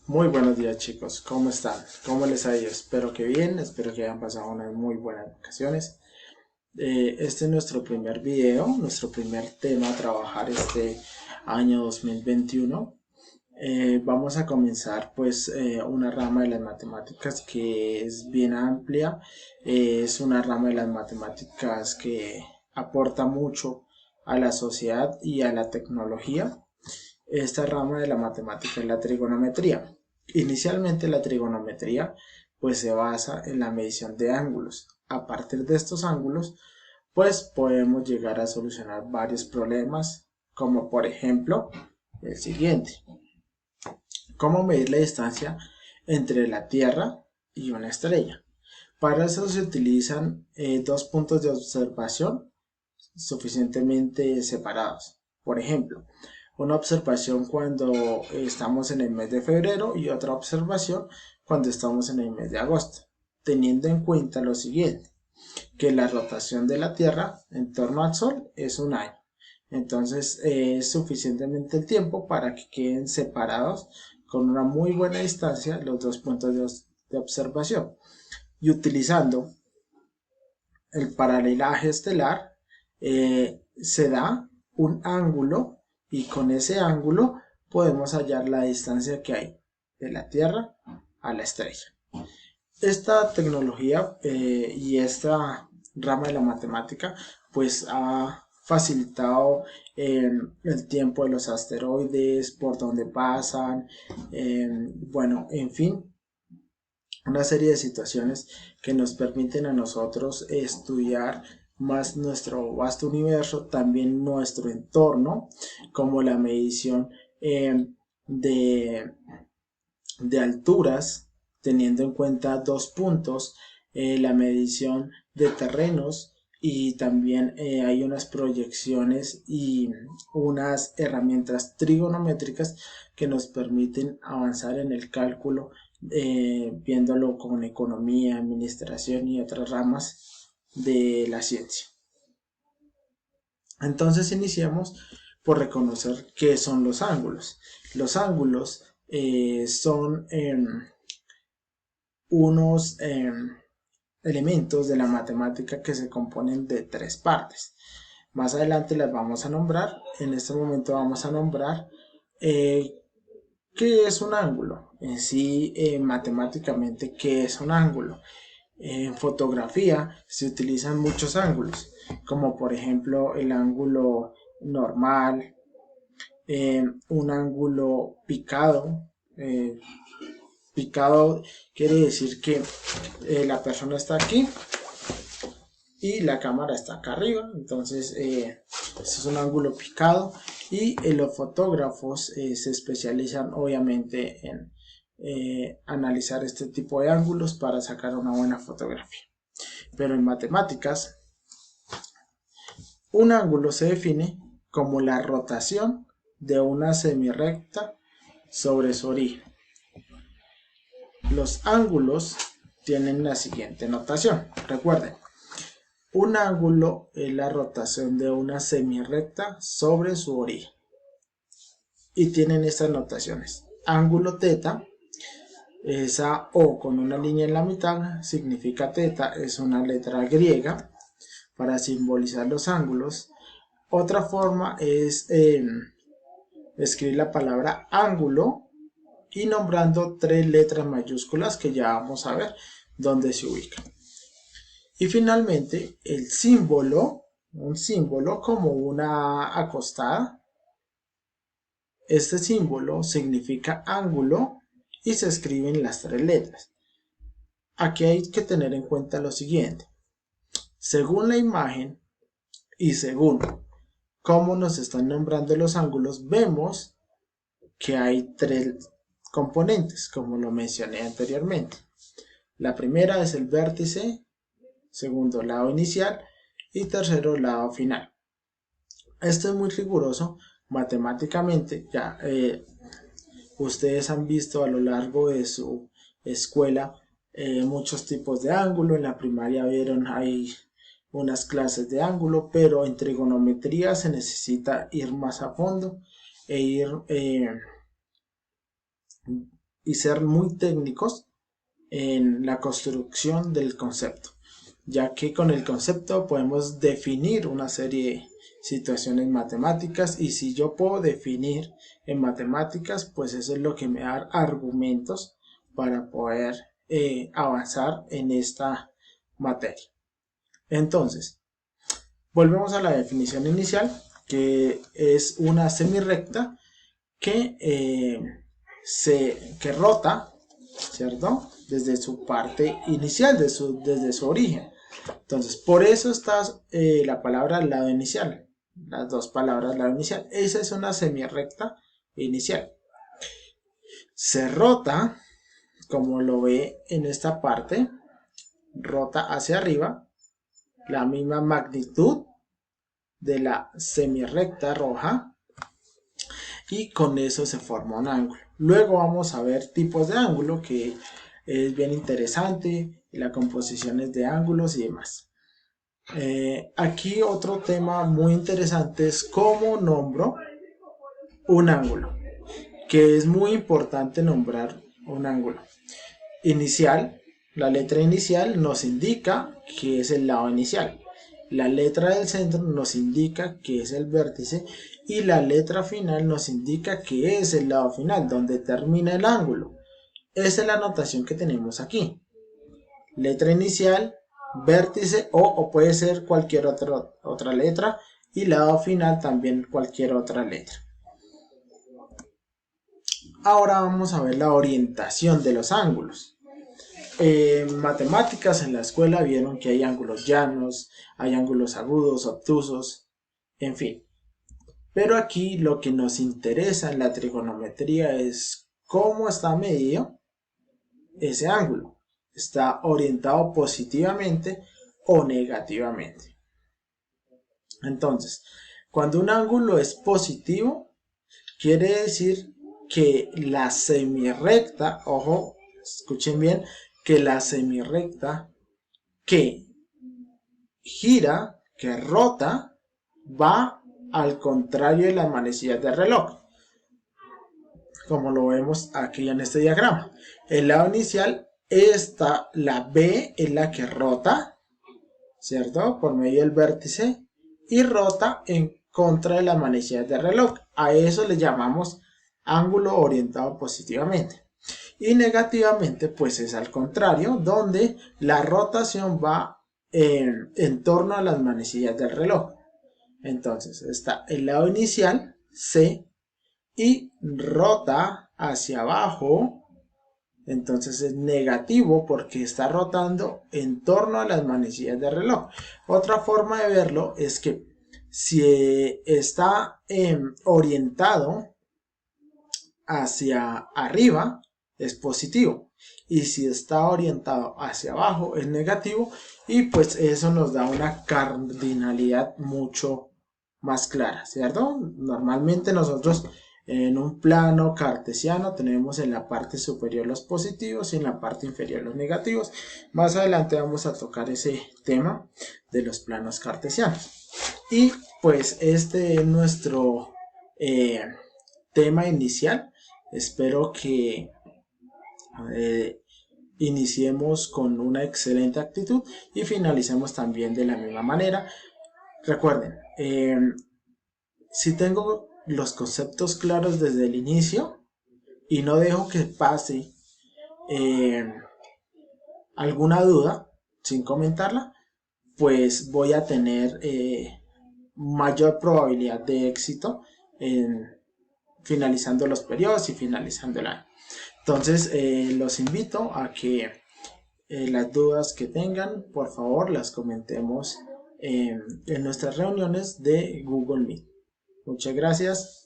Muy buenos días chicos, ¿cómo están? ¿Cómo les ha ido? Espero que bien, espero que hayan pasado unas muy buenas vacaciones. Este es nuestro primer video, nuestro primer tema a trabajar este año 2021. Vamos a comenzar pues una rama de las matemáticas que es bien amplia. Es una rama de las matemáticas que aporta mucho a la sociedad y a la tecnología. Esta rama de la matemática es la trigonometría. Inicialmente la trigonometría pues se basa en la medición de ángulos. A partir de estos ángulos pues podemos llegar a solucionar varios problemas, como por ejemplo el siguiente: ¿cómo medir la distancia entre la Tierra y una estrella? Para eso se utilizan dos puntos de observación suficientemente separados. Por ejemplo, una observación cuando estamos en el mes de febrero y otra observación cuando estamos en el mes de agosto, teniendo en cuenta lo siguiente: que la rotación de la Tierra en torno al Sol es un año. Entonces es suficientemente el tiempo para que queden separados con una muy buena distancia los dos puntos de observación. Y utilizando el paralelaje estelar, se da un ángulo y con ese ángulo podemos hallar la distancia que hay de la Tierra a la estrella. Esta tecnología y esta rama de la matemática pues ha facilitado el tiempo de los asteroides, por donde pasan, bueno, en fin, una serie de situaciones que nos permiten a nosotros estudiar más nuestro vasto universo, también nuestro entorno, como la medición de, de alturas, teniendo en cuenta dos puntos, la medición de terrenos, y también hay unas proyecciones y unas herramientas trigonométricas que nos permiten avanzar en el cálculo, viéndolo con economía, administración y otras ramas de la ciencia. Entonces iniciamos por reconocer qué son los ángulos. Los ángulos son unos elementos de la matemática que se componen de tres partes. Más adelante las vamos a nombrar. En este momento vamos a nombrar qué es un ángulo. En sí, matemáticamente, qué es un ángulo. En fotografía se utilizan muchos ángulos, como por ejemplo el ángulo normal, un ángulo picado. Picado quiere decir que la persona está aquí y la cámara está acá arriba, entonces este es un ángulo picado. Y los fotógrafos se especializan obviamente en analizar este tipo de ángulos para sacar una buena fotografía. Pero en matemáticas, un ángulo se define como la rotación de una semirrecta sobre su origen. Los ángulos tienen la siguiente notación. Recuerden, un ángulo es la rotación de una semirrecta sobre su origen. Y tienen estas notaciones. Ángulo teta, esa O con una línea en la mitad significa teta, es una letra griega para simbolizar los ángulos. Otra forma es escribir la palabra ángulo y nombrando tres letras mayúsculas que ya vamos a ver dónde se ubican. Y finalmente el símbolo, un símbolo como una acostada. Este símbolo significa ángulo y se escriben las tres letras. Aquí hay que tener en cuenta lo siguiente: según la imagen y según cómo nos están nombrando los ángulos, vemos que hay tres componentes, como lo mencioné anteriormente. La primera es el vértice, segundo lado inicial y tercero lado final. Esto es muy riguroso matemáticamente. Ya ustedes han visto a lo largo de su escuela muchos tipos de ángulo. En la primaria vieron hay unas clases de ángulo, pero en trigonometría se necesita ir más a fondo e ir y ser muy técnicos en la construcción del concepto, ya que con el concepto podemos definir una serie de situaciones matemáticas, y si yo puedo definir en matemáticas, pues eso es lo que me da argumentos para poder avanzar en esta materia. Entonces, volvemos a la definición inicial, que es una semirrecta que, que rota, ¿cierto? Desde su parte inicial, desde su origen. Entonces, por eso está la palabra lado inicial, las dos palabras lado inicial. Esa es una semirrecta inicial. Se rota, como lo ve en esta parte, rota hacia arriba, la misma magnitud de la semirrecta roja, y con eso se forma un ángulo. Luego vamos a ver tipos de ángulo, que es bien interesante, y las composiciones de ángulos y demás. Aquí otro tema muy interesante es cómo nombro un ángulo, que es muy importante nombrar un ángulo. Inicial, la letra inicial nos indica que es el lado inicial. La letra del centro nos indica que es el vértice, y la letra final nos indica que es el lado final, donde termina el ángulo. Esa es la notación que tenemos aquí. Letra inicial, vértice, o puede ser cualquier otra letra, y lado final también cualquier otra letra. Ahora vamos a ver la orientación de los ángulos. En matemáticas en la escuela vieron que hay ángulos llanos, hay ángulos agudos, obtusos, en fin. Pero aquí lo que nos interesa en la trigonometría es cómo está medido ese ángulo. ¿Está orientado positivamente o negativamente? Entonces, cuando un ángulo es positivo, quiere decir que la semirrecta, ojo, escuchen bien, que la semirrecta que gira, que rota, va al contrario de las manecillas del reloj, como lo vemos aquí en este diagrama. El lado inicial, la B es la que rota, ¿cierto? Por medio del vértice, y rota en contra de las manecillas del reloj. A eso le llamamos ángulo orientado positivamente. Y negativamente, pues es al contrario, donde la rotación va en torno a las manecillas del reloj. Entonces está el lado inicial, C, y rota hacia abajo. Entonces es negativo porque está rotando en torno a las manecillas del reloj. Otra forma de verlo es que si está orientado hacia arriba, es positivo, y si está orientado hacia abajo es negativo, y pues eso nos da una cardinalidad mucho más clara, ¿cierto? Normalmente nosotros en un plano cartesiano tenemos en la parte superior los positivos y en la parte inferior los negativos. Más adelante vamos a tocar ese tema de los planos cartesianos. Y pues este es nuestro tema inicial. Espero que iniciemos con una excelente actitud y finalicemos también de la misma manera. Recuerden, si tengo los conceptos claros desde el inicio y no dejo que pase alguna duda sin comentarla, pues voy a tener mayor probabilidad de éxito en finalizando los periodos y finalizando el año. Entonces los invito a que las dudas que tengan, por favor, las comentemos en nuestras reuniones de Google Meet. Muchas gracias.